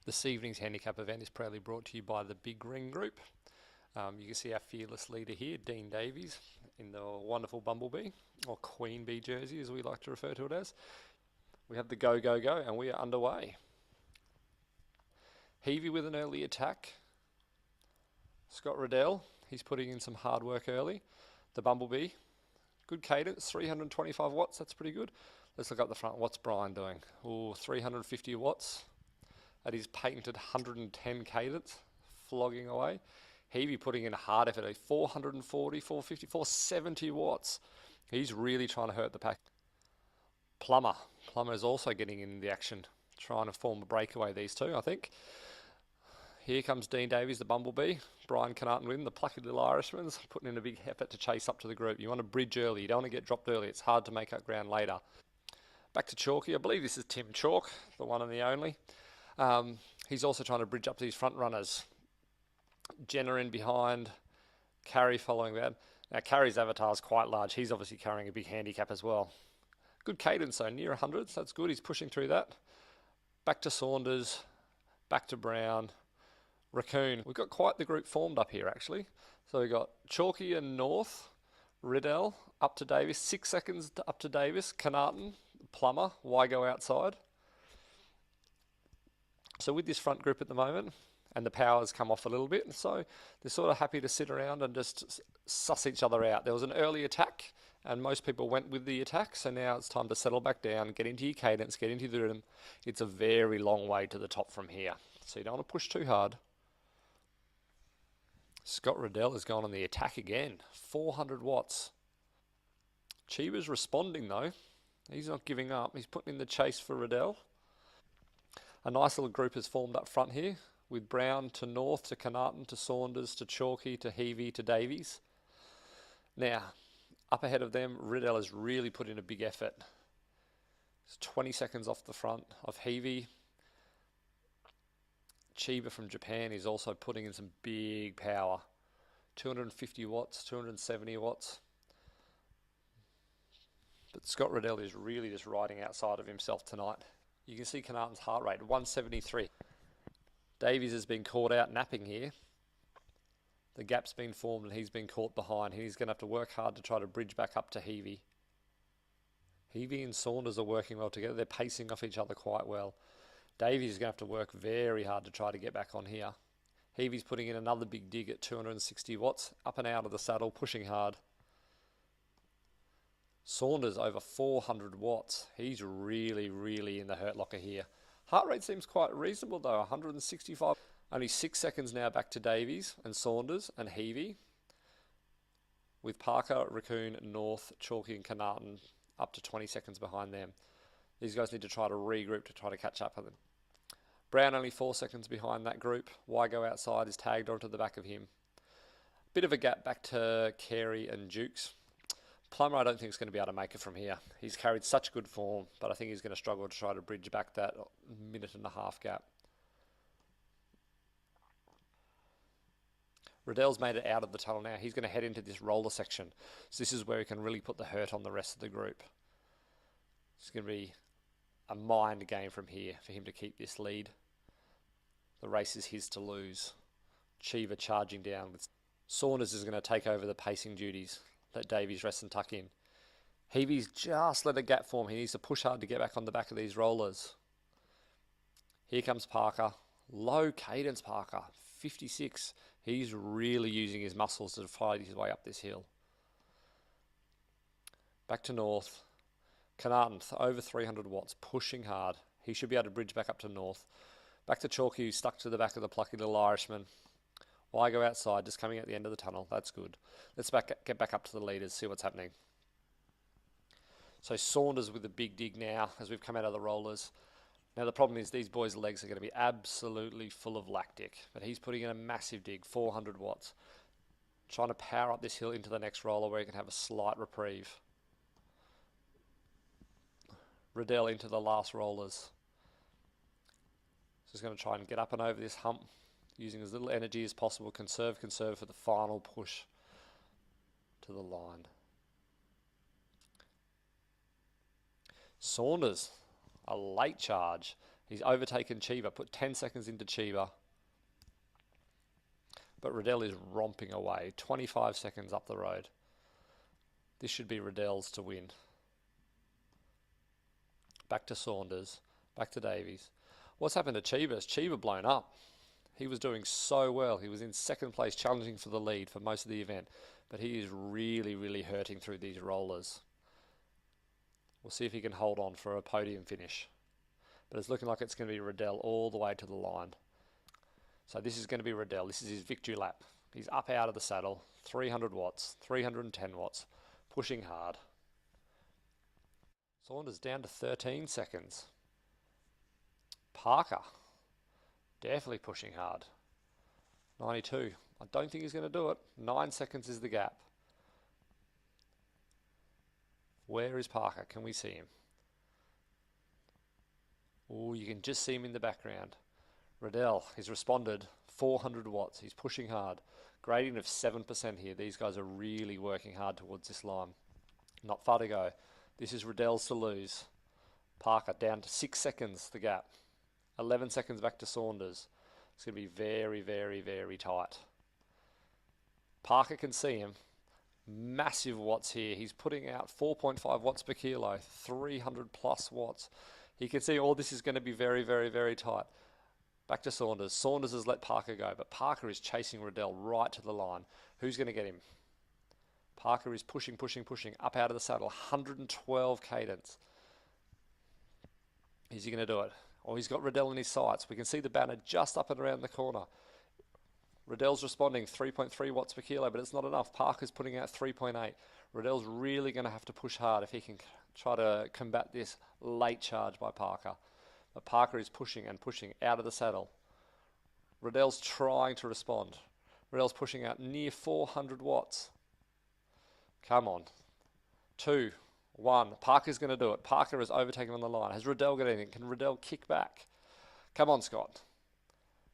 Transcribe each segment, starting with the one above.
This evening's handicap event is proudly brought to you by the Big Ring Group. You can see our fearless leader here, Dean Davies, in the wonderful Bumblebee, or Queen Bee jersey as we like to refer to it as. We have the go, go, go, and we are underway. Heavey with an early attack. Scott Riddell, he's putting in some hard work early. The Bumblebee, good cadence, 325 watts, that's pretty good. Let's look up the front. What's Brian doing? Oh, 350 watts at his patented 110 cadence, flogging away. Heavey putting in a hard effort, 440, 450, 470 watts. He's really trying to hurt the pack. Plummer is also getting in the action, trying to form a breakaway, these two, I think. Here comes Dean Davies, the Bumblebee. Brian Carnarton with him, the plucky little Irishman's putting in a big effort to chase up to the group. You want to bridge early, you don't want to get dropped early. It's hard to make up ground later. Back to Chalky. I believe this is Tim Chalk, the one and the only. He's also trying to bridge up to these front runners. Jenna in behind, Carrie following that. Now Carrie's avatar is quite large. He's obviously carrying a big handicap as well. Good cadence though, near 100s. That's good. He's pushing through that. Back to Saunders, back to Brown, Raccoon. We've got quite the group formed up here actually. So we've got Chalky and North, Riddell up to Davis, 6 seconds up to Davis, Carnarton, Plummer, why go outside? So with this front group at the moment, and the power's come off a little bit, so they're sort of happy to sit around and just suss each other out. There was an early attack, and most people went with the attack, so now it's time to settle back down, get into your cadence, get into the rhythm. It's a very long way to the top from here, so you don't want to push too hard. Scott Riddell has gone on the attack again, 400 watts. Chiba's responding though. He's not giving up. He's putting in the chase for Riddell. A nice little group has formed up front here, with Brown to North, to Carnarton, to Saunders, to Chalky, to Heavey, to Davies. Now, up ahead of them, Riddell has really put in a big effort. It's 20 seconds off the front of Heavey. Chiba from Japan is also putting in some big power. 250 watts, 270 watts. But Scott Riddell is really just riding outside of himself tonight. You can see Carnarton's heart rate, 173. Davies has been caught out napping here. The gap's been formed and he's been caught behind. He's going to have to work hard to try to bridge back up to Heavey. Heavey and Saunders are working well together. They're pacing off each other quite well. Davies is going to have to work very hard to try to get back on here. Heavey's putting in another big dig at 260 watts, up and out of the saddle, pushing hard. Saunders over 400 watts. He's really, really in the hurt locker here. Heart rate seems quite reasonable though, 165. Only 6 seconds now back to Davies and Saunders and Heavey, with Parker, Raccoon, North, Chalky and Carnarton up to 20 seconds behind them. These guys need to try to regroup to try to catch up with them. Brown only 4 seconds behind that group. Why go outside is tagged onto the back of him. Bit of a gap back to Carey and Dukes. Plummer I don't think is going to be able to make it from here. He's carried such good form, but I think he's going to struggle to try to bridge back that minute and a half gap. Riddell's made it out of the tunnel now. He's going to head into this roller section. So this is where he can really put the hurt on the rest of the group. It's going to be a mind game from here for him to keep this lead. The race is his to lose. Chiba charging down. Saunders is going to take over the pacing duties. Let Davies rest and tuck in. Heavey's just let a gap form. He needs to push hard to get back on the back of these rollers. Here comes Parker. Low cadence Parker. 56. He's really using his muscles to fight his way up this hill. Back to North. Carnarton, over 300 watts, pushing hard. He should be able to bridge back up to North. Back to Chalky, who's stuck to the back of the plucky little Irishman. Why go outside? Just coming at the end of the tunnel. That's good. Let's get back up to the leaders, see what's happening. So Saunders with a big dig now as we've come out of the rollers. Now the problem is these boys' legs are going to be absolutely full of lactic. But he's putting in a massive dig, 400 watts. Trying to power up this hill into the next roller where he can have a slight reprieve. Riddell into the last rollers. So he's going to try and get up and over this hump, using as little energy as possible, conserve for the final push to the line. Saunders, a late charge, He's overtaken Cheever, put 10 seconds into Cheever. But Riddell is romping away, 25 seconds up the road. This should be Riddell's to win. Back to Saunders, back to Davies. What's happened to Cheever? Is Cheever blown up? He was doing so well. He was in second place, challenging for the lead for most of the event. But he is really, really hurting through these rollers. We'll see if he can hold on for a podium finish. But it's looking like it's going to be Riddell all the way to the line. So this is going to be Riddell. This is his victory lap. He's up out of the saddle. 300 watts, 310 watts. Pushing hard. Saunders down to 13 seconds. Parker. Definitely pushing hard. 92. I don't think he's going to do it. 9 seconds is the gap. Where is Parker? Can we see him? Oh, you can just see him in the background. Riddell, he's responded. 400 watts. He's pushing hard. Gradient of 7% here. These guys are really working hard towards this line. Not far to go. This is Riddell's to lose. Parker down to 6 seconds, the gap. 11 seconds back to Saunders. It's going to be very, very, very tight. Parker can see him. Massive watts here. He's putting out 4.5 watts per kilo, 300 plus watts. He can see all this is going to be very, very, very tight. Back to Saunders. Saunders has let Parker go, but Parker is chasing Riddell right to the line. Who's going to get him? Parker is pushing, pushing, pushing, up out of the saddle, 112 cadence. Is he going to do it? Oh, he's got Riddell in his sights. We can see the banner just up and around the corner. Riddell's responding 3.3 watts per kilo, but it's not enough. Parker's putting out 3.8. Riddell's really going to have to push hard if he can try to combat this late charge by Parker. But Parker is pushing and pushing out of the saddle. Riddell's trying to respond. Riddell's pushing out near 400 watts. Come on. 2, 1. Parker's going to do it. Parker is overtaken on the line. Has Riddell got anything? Can Riddell kick back? Come on, Scott.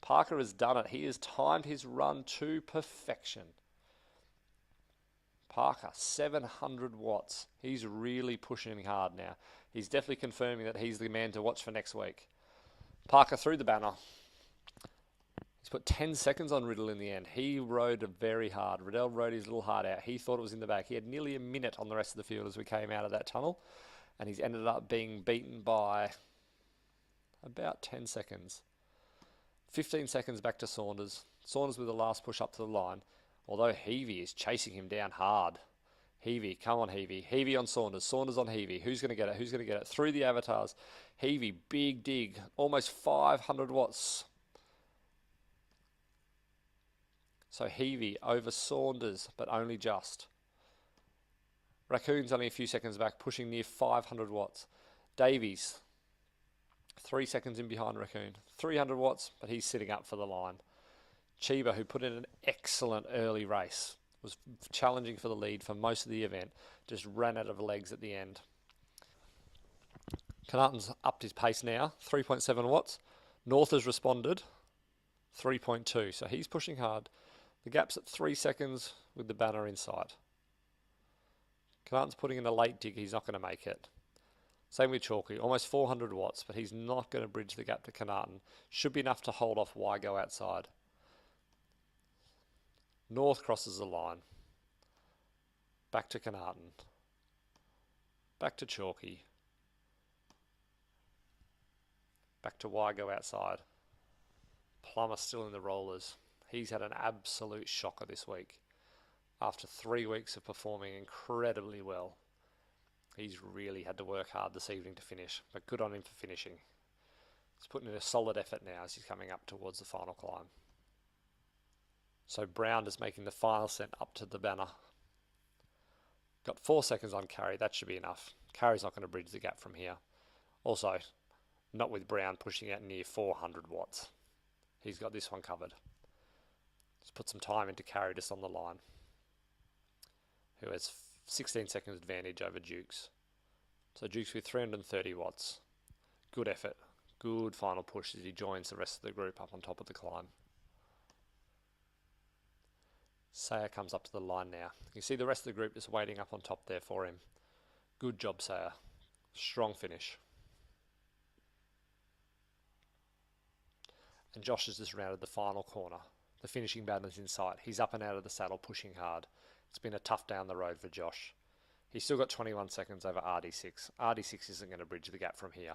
Parker has done it. He has timed his run to perfection. Parker, 700 watts. He's really pushing hard now. He's definitely confirming that he's the man to watch for next week. Parker through the banner. He's put 10 seconds on Riddell in the end. He rode very hard. Riddell rode his little heart out. He thought it was in the back. He had nearly a minute on the rest of the field as we came out of that tunnel. And he's ended up being beaten by about 10 seconds. 15 seconds back to Saunders. Saunders with the last push up to the line. Although Heavey is chasing him down hard. Heavey, come on Heavey. Heavey on Saunders. Saunders on Heavey. Who's going to get it? Who's going to get it? Through the avatars. Heavey, big dig. Almost 500 watts. So Heavey over Saunders, but only just. Raccoon's only a few seconds back, pushing near 500 watts. Davies, 3 seconds in behind Raccoon. 300 watts, but he's sitting up for the line. Cheever, who put in an excellent early race, was challenging for the lead for most of the event, just ran out of legs at the end. Carnarton's upped his pace now, 3.7 watts. North has responded, 3.2, so he's pushing hard. The gap's at 3 seconds with the banner in sight. Carnarton's putting in a late dig, he's not going to make it. Same with Chalky, almost 400 watts, but he's not going to bridge the gap to Carnarton. Should be enough to hold off Why Go Outside. North crosses the line. Back to Carnarton. Back to Chalky. Back to Why Go Outside. Plummer still in the rollers. He's had an absolute shocker this week. After 3 weeks of performing incredibly well. He's really had to work hard this evening to finish, but good on him for finishing. He's putting in a solid effort now as he's coming up towards the final climb. So Brown is making the final ascent up to the banner. Got 4 seconds on Carey, that should be enough. Carey's not going to bridge the gap from here. Also, not with Brown pushing out near 400 watts. He's got this one covered. Let's put some time into Carey just on the line, who has 16 seconds advantage over Dukes. So Dukes with 330 watts. Good effort. Good final push as he joins the rest of the group up on top of the climb. Sayer comes up to the line now. You can see the rest of the group just waiting up on top there for him. Good job, Sayer. Strong finish. And Josh has just rounded the final corner. The finishing batter's in sight. He's up and out of the saddle, pushing hard. It's been a tough down the road for Josh. He's still got 21 seconds over RD6. RD6 isn't going to bridge the gap from here.